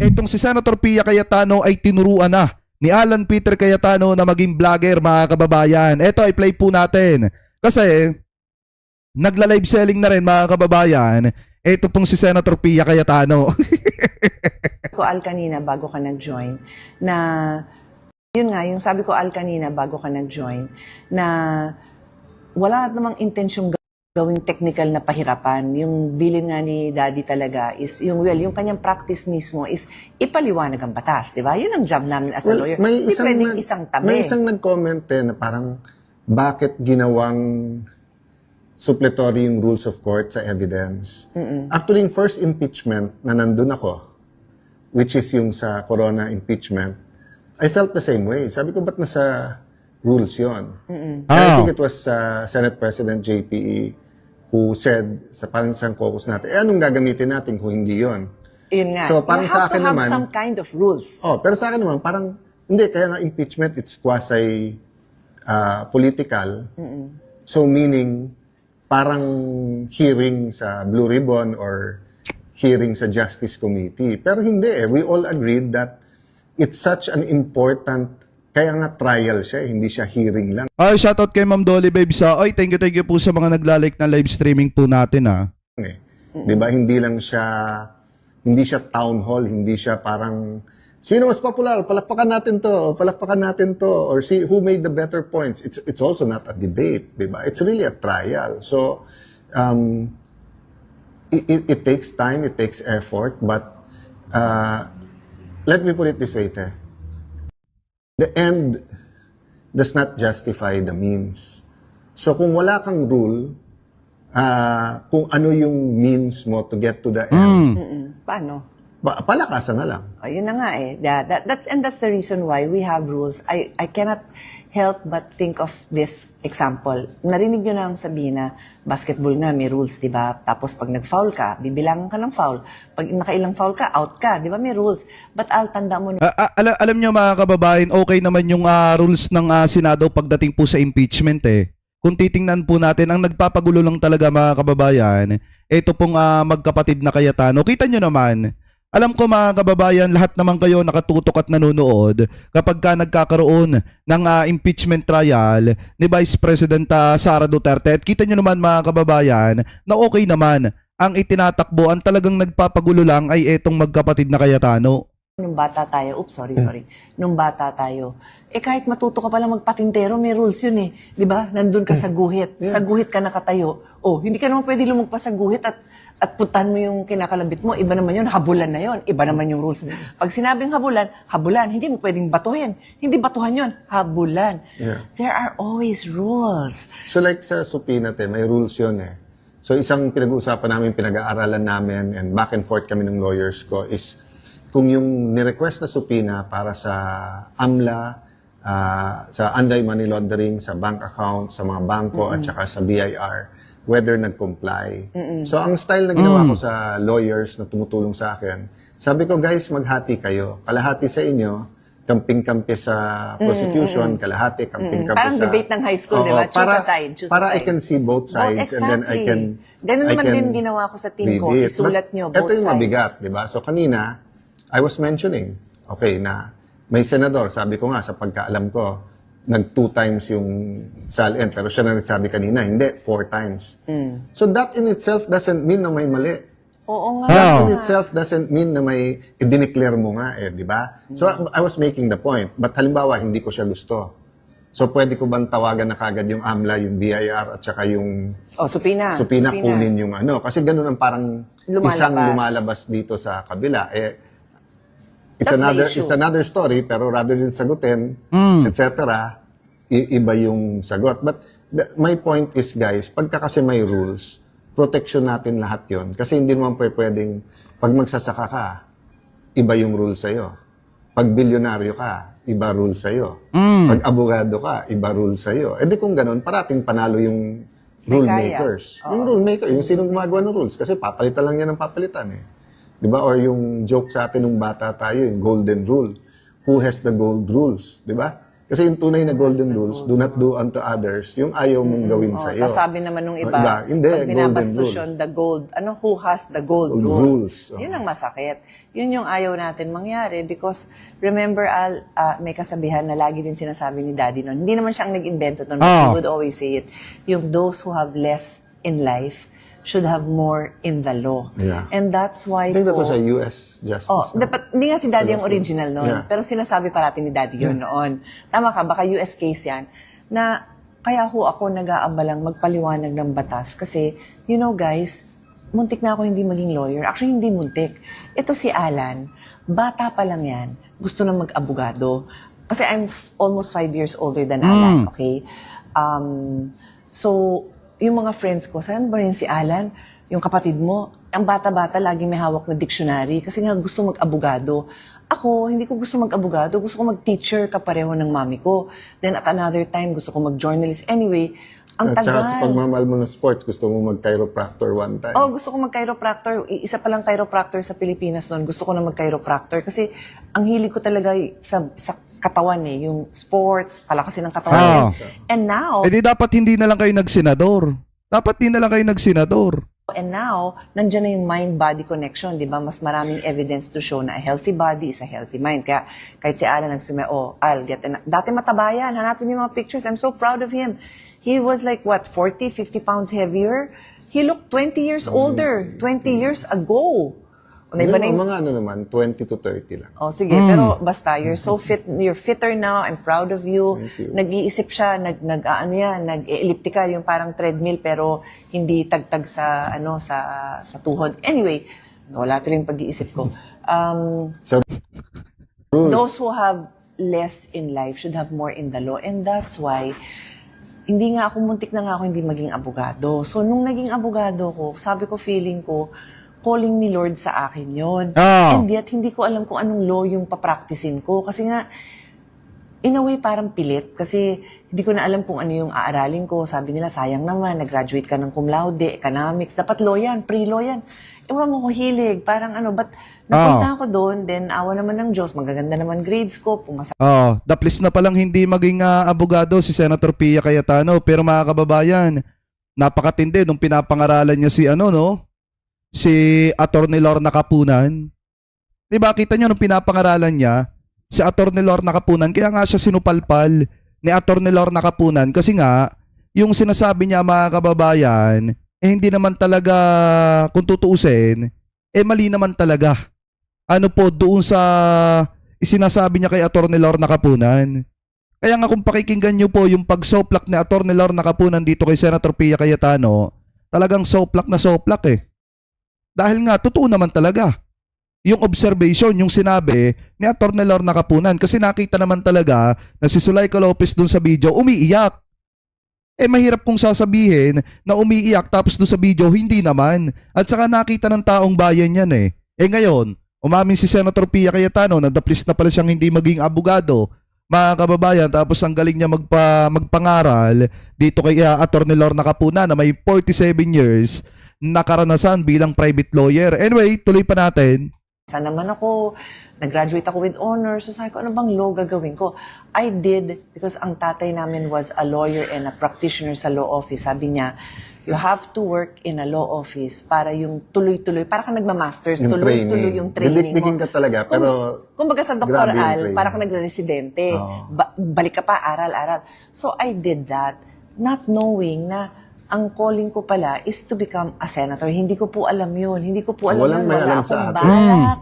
itong si Senator Pia Cayetano ay tinuruan na ni Alan Peter Cayetano na maging vlogger, mga kababayan. Ito ay play po natin. Kasi nagla-live selling na rin, mga kababayan. Ito pong si Senator Pia Cayetano. Ko Al kanina bago ka nag-join na yun nga, yung sabi ko Al kanina bago ka nag-join na wala namang intensyong gawing technical na pahirapan. Yung bilin nga ni Daddy talaga is yung yung kanyang practice mismo is ipaliwanag ang batas, di ba? Yun ang job namin as a lawyer. May Hindi isang, pwedeng isang tabi. may isang nag-comment na parang bakit ginawang suppletory yung rules of court sa evidence. Actually, yung first impeachment na nandun ako, which is yung sa corona impeachment, I felt the same way. Sabi ko, ba't nasa rules yun? I think it was Senate President JPE who said, sa parang isang caucus natin, anong gagamitin natin kung hindi yun? Yun nga. So, parang you sa have akin to have naman, some kind of rules. pero sa akin naman, parang, hindi, kaya nga impeachment, it's quasi political. So, meaning, parang hearing sa Blue Ribbon or hearing sa Justice Committee. Pero hindi We all agreed that it's such an important, kaya nga trial siya, hindi siya hearing lang. Ay, shoutout kay Ma'am Dolly Babes. Ay, thank you po sa mga naglalike na live streaming po natin. Di ba? Hindi siya town hall, hindi siya parang, sino mas popular? Palakpakan natin to, or see who made the better points. It's also not a debate, di ba? It's really a trial. So, it takes time, it takes effort, but let me put it this way, Te. The end does not justify the means. So, kung wala kang rule, kung ano yung means mo to get to the end, Paano? palakasan na lang. Yun na nga that's the reason why we have rules. I cannot help but think of this example. Narinig nyo na ang sabihin na basketball nga may rules, di ba? Tapos pag nag-foul ka, bibilangan ka ng foul. Pag nakailang foul ka, out ka. Di ba? May rules. But tanda mo na Alam nyo, mga kababayan, okay naman yung rules ng Senado pagdating po sa impeachment Kung titingnan po natin, ang nagpapagulo lang talaga, mga kababayan, ito pong magkapatid na Cayetano. Kita nyo naman, alam ko, mga kababayan, lahat naman kayo nakatutok at nanonood kapag ka nagkakaroon ng impeachment trial ni Vice President Sara Duterte. At kita nyo naman, mga kababayan, na okay naman ang itinatakbo. Ang talagang nagpapagulo lang ay itong magkapatid na Cayetano. nung bata tayo, nung bata tayo, kahit matuto ka palang magpatintero, may rules yun Di ba? Nandun ka sa guhit. Sa guhit ka nakatayo. Hindi ka naman pwede lumagpas sa guhit at puntahan mo yung kinakalabit mo. Iba naman yun, habulan na yun. Iba naman yung rules. Pag sinabing habulan, hindi mo pwedeng batuhin. Hindi batuhan yun, habulan. There are always rules. So like sa supina, Te, may rules yun So isang pinag-uusapan namin, pinag-aaralan namin, and back and forth kami ng lawyers ko is kung yung ni-request na supina para sa AMLA, sa anti-money laundering, sa bank account, sa mga bangko, at saka sa BIR, whether nag-comply. So, ang style na ginawa ko sa lawyers na tumutulong sa akin, sabi ko, guys, maghati kayo. Kalahati sa inyo, kamping-kampi sa prosecution, kalahati, kamping-kampi Parang sa... debate ng high school, di ba? Choose a side. Para I can see both sides, and then I can... Ganun naman din ginawa ko sa team ko. Isulat nyo, both sides. Ito yung sides. mabigat, di ba? So, kanina, I was mentioning, na may senador, sabi ko nga, sa pagkaalam ko, nag 2 times yung SALN, pero siya na nagsabi kanina, hindi, 4 times. So that in itself doesn't mean na may mali. Oo nga. That in itself doesn't mean na may i-declare mo nga di ba? So I was making the point, but halimbawa, hindi ko siya gusto. So pwede ko bang tawagan na kagad yung AMLA, yung BIR, at saka yung supina kunin yung kasi ganun ang parang isang lumalabas dito sa kabila. It's another story, pero rather than sagutin, etc., iba yung sagot. But my point is, guys, pagka kasi may rules, protection natin lahat yon. Kasi hindi naman pwedeng, pag magsasaka ka, iba yung rules sa'yo. Pag bilyonaryo ka, iba rules sa'yo. Pag abogado ka, iba rules sa'yo. Di kung ganun, parating panalo yung rule makers. Yung rule maker, yung sinong gumagawa ng rules. Kasi papalitan lang yan ng papalitan Di ba? Or yung joke sa atin nung bata tayo, yung golden rule. Who has the gold rules? Di ba? Kasi yung tunay na golden rules, do not do unto others, yung ayaw mong gawin sa iyo. Tapos sabi naman nung iba, Hindi, pag golden binabastos rule. yun, the gold, who has the gold Gold rules? rules, oh. Yun ang masakit. Yun yung ayaw natin mangyari because remember, Al, may kasabihan na lagi din sinasabi ni Daddy noon. Hindi naman siya ang nag-invento noon, but he would always say it. Yung those who have less in life should have more in the law. Yeah. And that's why I think that po, was a US justice. Oh, dapat, hindi nga si Daddy ang original noon. Yeah. Pero sinasabi parati ni Daddy yun noon. Tama ka, baka US case yan. Na kaya ho ako nag-aabalang magpaliwanag ng batas. Kasi, you know guys, muntik na ako hindi maging lawyer. Actually, hindi muntik. Ito si Alan, bata pa lang yan, gusto na mag-abogado. Kasi I'm almost 5 years older than Alan, okay? So, yung mga friends ko, saan ba rin si Alan? Yung kapatid mo, ang bata-bata laging may hawak na dictionary kasi nga gusto mag-abogado. Ako, hindi ko gusto mag-abogado. Gusto ko mag-teacher kapareho ng mami ko. Then at another time, gusto ko mag-journalist. Anyway, ang At saka tagal. sa pagmamahal mo ng sports, gusto mo mag-chiropractor one time. Oh, gusto ko mag-chiropractor. Isa pa lang chiropractor sa Pilipinas noon. Gusto ko na mag-chiropractor kasi ang hilig ko talaga sa katawan yung sports, palakasin ng katawan. And now, Eh di dapat hindi na lang kayo nagsenador. Dapat di na lang kayo nagsenador. nandiyan na yung mind-body connection, di ba? Mas maraming evidence to show na a healthy body is a healthy mind. Kaya kahit si Alan nagsabi, Al, dati mataba yan, hanapin mo yung mga pictures, I'm so proud of him. He was like, 40, 50 pounds heavier? He looked 20 years older, 20 years ago. Iba na yung Mga naman, 20 to 30 lang. Oh, sige. Pero basta, you're so fit, you're fitter now. I'm proud of you. Thank you. Nag-iisip siya, nag-elliptical, yung parang treadmill, pero hindi tagtag sa, sa tuhod. Anyway, wala tuloy yung pag-iisip ko. Sa rules. Those who have less in life should have more in the law. And that's why, hindi nga ako, muntik na nga ako hindi maging abogado. So, nung naging abogado ko, sabi ko, feeling ko, calling ni Lord sa akin yon. And yet, hindi ko alam kung anong law yung papracticein ko. Kasi nga, in a way, parang pilit. Kasi hindi ko na alam kung ano yung aaralin ko. Sabi nila, sayang naman, nag-graduate ka ng cum laude, economics, dapat law yan, pre-law yan. Ewan mo ko hilig, parang ba't napunta ako doon, then awa naman ng Diyos, magaganda naman grades ko, pumasa. Daplis na palang hindi maging abogado si Senator Pia Cayetano. Pero mga kababayan, napakatindi nung pinapangaralan niya si Attorney Lorna Kapunan. 'Di ba kita niyo nung pinapangaralan niya si Attorney Lorna Kapunan, kaya nga siya sinupalpal ni Attorney Lorna Kapunan kasi nga yung sinasabi niya mga kababayan hindi naman talaga kung tutuusin mali naman talaga. Doon sa isinasabi niya kay Attorney Lorna Kapunan. Kaya nga kung pakikinggan niyo po yung pagsoplak ni Attorney Lorna Kapunan dito kay Senator Pia Cayetano, talagang soplak na soplak Dahil nga, totoo naman talaga. Yung observation, yung sinabi ni Atty. Lorna Kapunan. Kasi nakita naman talaga na si Zuleika Lopez dun sa video, umiiyak. Mahirap kong sasabihin na umiiyak tapos dun sa video, hindi naman. At saka nakita ng taong bayan yan ngayon, umamin si Senator Pia Cayetano na daplis na pala siyang hindi maging abogado. Mga kababayan, tapos ang galing niya magpangaral dito kay Atty. Lorna Kapunan na may 47 years nakaranasan bilang private lawyer. Anyway, tuloy pa natin. Sana naman ako, nag-graduate ako with honors. So sabi ko, ano bang law gagawin ko? I did, because ang tatay namin was a lawyer and a practitioner sa law office. Sabi niya, you have to work in a law office para yung tuloy-tuloy, para ka nagma-masters, Yung tuloy-tuloy yung training Didikdikin mo. ka talaga, pero Kumbaga sa Dr. grabe yung Al, training. para ka nagre-residente. Balik ka pa, aral-aral. So I did that, not knowing na ang calling ko pala is to become a senator. Hindi ko po alam yun. Hindi ko po alam Walang yun. may Wala alam akong sa atin. balak.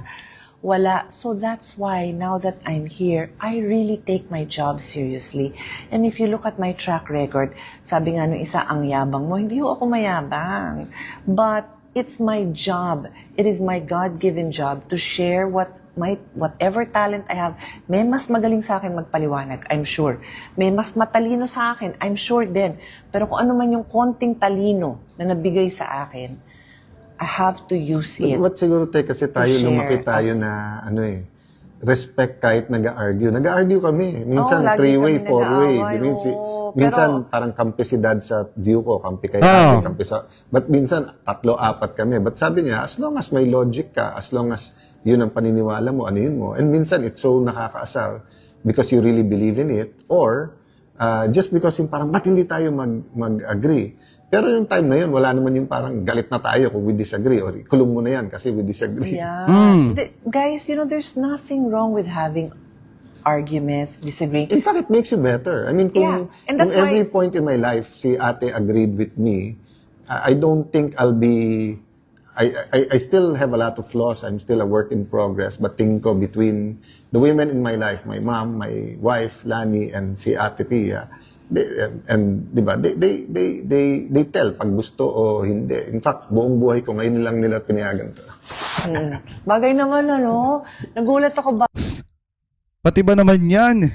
Wala. So that's why now that I'm here, I really take my job seriously. And if you look at my track record, sabi nga nung isa, ang yabang mo. Hindi ho ako mayabang. But it's my job. It is my God-given job to share whatever talent I have. May mas magaling sa akin magpaliwanag, I'm sure. May mas matalino sa akin, I'm sure din. Pero kung ano man yung konting talino na nabigay sa akin, I have to use it. But siguro kasi tayo share lumaki tayo as- na respect kahit nag-argue. Nag-argue kami. Minsan lagi three-way, kami four-way. nag-aaway, Minsan pero- parang kampi si dad sa view ko, kampi kay ate, kampi sa... But minsan, 3-4 kami. But sabi niya, as long as may logic ka, as long as yun ang paniniwala mo, ano yun mo. And minsan, it's so nakakaasar. because you really believe in it, or just because yung parang, ba't hindi tayo mag-agree? Pero yung time na yun, wala naman yung parang galit na tayo kung we disagree, or kulong mo na yan kasi we disagree. Yeah. Guys, there's nothing wrong with having arguments, disagreeing. In fact, it makes you better. I mean, Yeah, kung, and kung that's every why- point in my life, si ate agreed with me, I don't think I'll be... I still have a lot of flaws. I'm still a work in progress. But tingin ko between the women in my life, my mom, my wife, Lani, and si ate Pia, di ba, they tell pag gusto o hindi. In fact, buong buhay ko ngayon lang nila pinayagan to. Bagay naman, nagulat ako ba? Pati ba naman yan?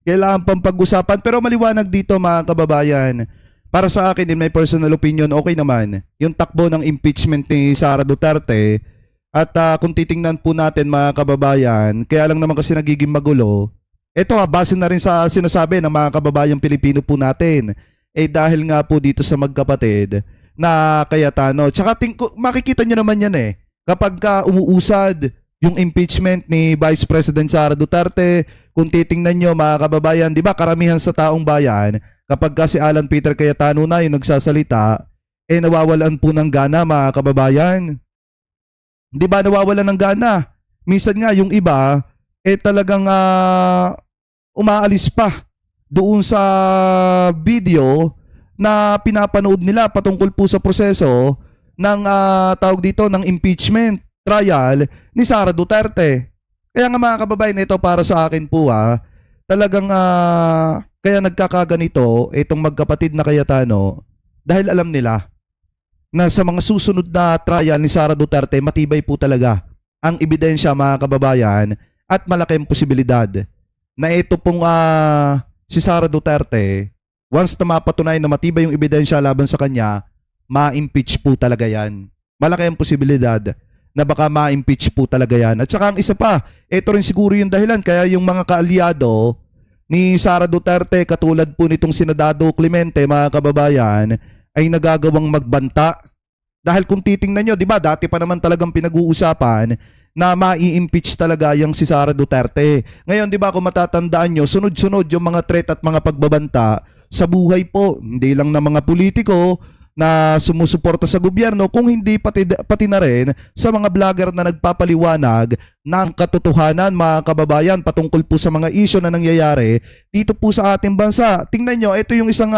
Kailangan pang pag-usapan. Pero maliwanag dito mga kababayan. Para sa akin, in my personal opinion, okay naman. Yung takbo ng impeachment ni Sara Duterte. At kung titingnan po natin mga kababayan, kaya lang naman kasi nagiging magulo. Ito base na rin sa sinasabi ng mga kababayang Pilipino po natin. Dahil nga po dito sa magkapatid na Cayetano. Tsaka makikita nyo naman yan kapag umuusad yung impeachment ni Vice President Sara Duterte, kung titingnan nyo mga kababayan, di ba karamihan sa taong bayan, kapag si Alan Peter Cayetano na yung nagsasalita, nawawalan po ng gana mga kababayan. Di ba nawawalan ng gana? Minsan nga yung iba, talagang umaalis pa doon sa video na pinapanood nila patungkol po sa proseso ng tawag dito ng impeachment trial ni Sara Duterte. Kaya nga mga kababayan, ito para sa akin po talagang kaya nagkakaganito itong magkapatid na Cayetano dahil alam nila na sa mga susunod na trial ni Sara Duterte matibay po talaga ang ebidensya mga kababayan at malaking posibilidad na ito pong si Sara Duterte, once na mapatunay na matibay yung ebidensya laban sa kanya, ma-impeach po talaga yan. Malaki ang posibilidad na baka ma-impeach po talaga yan. At saka ang isa pa, ito rin siguro yung dahilan kaya yung mga kaalyado ni Sara Duterte katulad po nitong Senador Clemente mga kababayan ay nagagawang magbanta. Dahil kung titingnan nyo, di ba dati pa naman talagang pinag-uusapan na mai-impeach talaga yung si Sara Duterte. Ngayon, di ba kung matatandaan nyo, sunod-sunod yung mga threat at mga pagbabanta sa buhay po, hindi lang ng mga politiko na sumusuporta sa gobyerno, kung hindi pati na rin sa mga vlogger na nagpapaliwanag ng katotohanan mga kababayan patungkol po sa mga isyu na nangyayari dito po sa ating bansa. Tingnan nyo, ito yung isang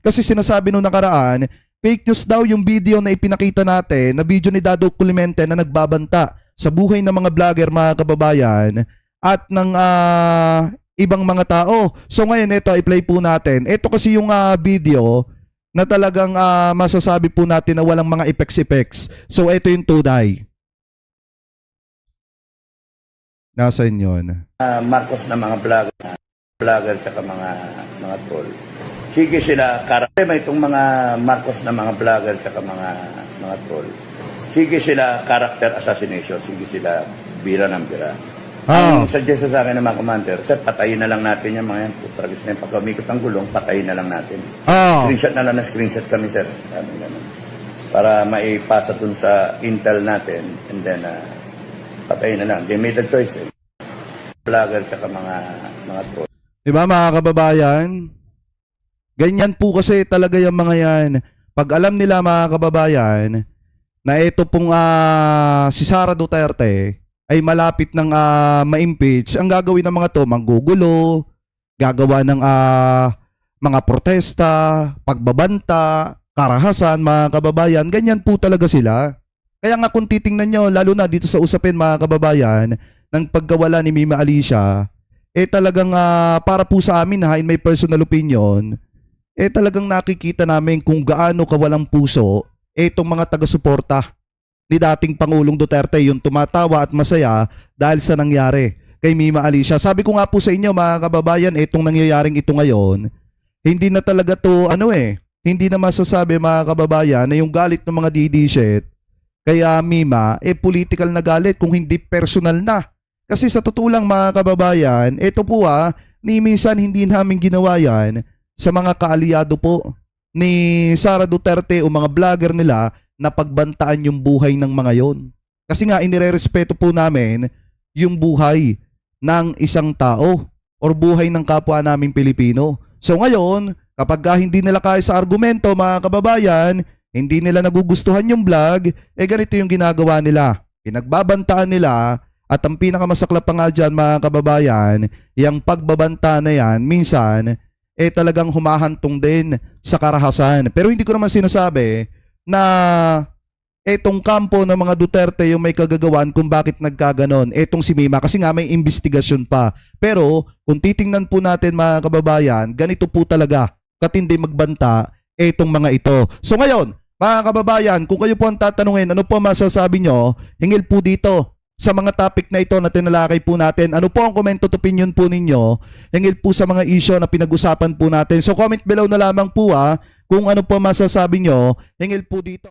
kasi sinasabi nung nakaraan, fake news daw yung video na ipinakita natin, na video ni Dado Clemente na nagbabanta sa buhay ng mga vlogger mga kababayan at ng ibang mga tao. So ngayon ito, i-play po natin. Ito kasi yung video na talagang masasabi po natin na walang mga effects. So ito yung tunay. Nasa inyo na. Marcos na mga vlogger tsaka mga troll. Sige sila, may itong mga Marcos na mga vlogger tsaka mga troll. Sige sila character assassination, sige sila bira ng bira. Ang suggestion sa akin ng mga commander, sir, patayin na lang natin yung mga yan. Tragis na yung pagkamikot ng gulong, patayin na lang natin. Screenshot na lang na screenshot kami, sir. Para maipasa dun sa intel natin, and then patayin na lang. They made a choice. Vlogger tsaka mga troll. Diba mga kababayan? Ganyan po kasi talaga yung mga yan. Pag alam nila mga kababayan na ito pong si Sara Duterte ay malapit ng ma-impeach, ang gagawin ng mga to, manggugulo, gagawa ng mga protesta, pagbabanta, karahasan, mga kababayan. Ganyan po talaga sila. Kaya nga kung titingnan nyo, lalo na dito sa usapin mga kababayan, ng pagkawala ni Mima Alicia, talagang para po sa amin in my personal opinion, talagang nakikita namin kung gaano kawalang puso itong mga taga-suporta ni dating Pangulong Duterte, yung tumatawa at masaya dahil sa nangyari kay Mima Alicia. Sabi ko nga po sa inyo mga kababayan, itong nangyayaring ito ngayon, hindi na talaga to hindi na masasabi mga kababayan na yung galit ng mga DD-shit kaya Mima, political na galit kung hindi personal na. Kasi sa totoo lang mga kababayan, ito po ni minsan hindi namin ginawa yan sa mga kaalyado po ni Sara Duterte o mga vlogger nila na pagbantaan yung buhay ng mga yon. Kasi nga inirerespeto po namin yung buhay ng isang tao. or buhay ng kapwa naming Pilipino. So ngayon, kapag hindi nila kaya sa argumento mga kababayan, hindi nila nagugustuhan yung vlog, ganito yung ginagawa nila. Pinagbabantaan nila at ang pinakamasaklap pa nga dyan mga kababayan, yung pagbabanta na yan, minsan, talagang humahantong din sa karahasan. Pero hindi ko naman sinasabi na etong kampo ng mga Duterte yung may kagagawan kung bakit nagkaganon. Etong si Mima kasi nga may investigasyon pa. Pero kung titingnan po natin mga kababayan, ganito po talaga katindi magbanta etong mga ito. So ngayon, mga kababayan, kung kayo po ang tatanungin, ano po masasabi nyo, hingil po dito sa mga topic na ito na tinalakay po natin. Ano po ang comment at opinion po ninyo hingil po sa mga issue na pinag-usapan po natin. So comment below na lamang po kung ano po masasabi nyo hingil po dito.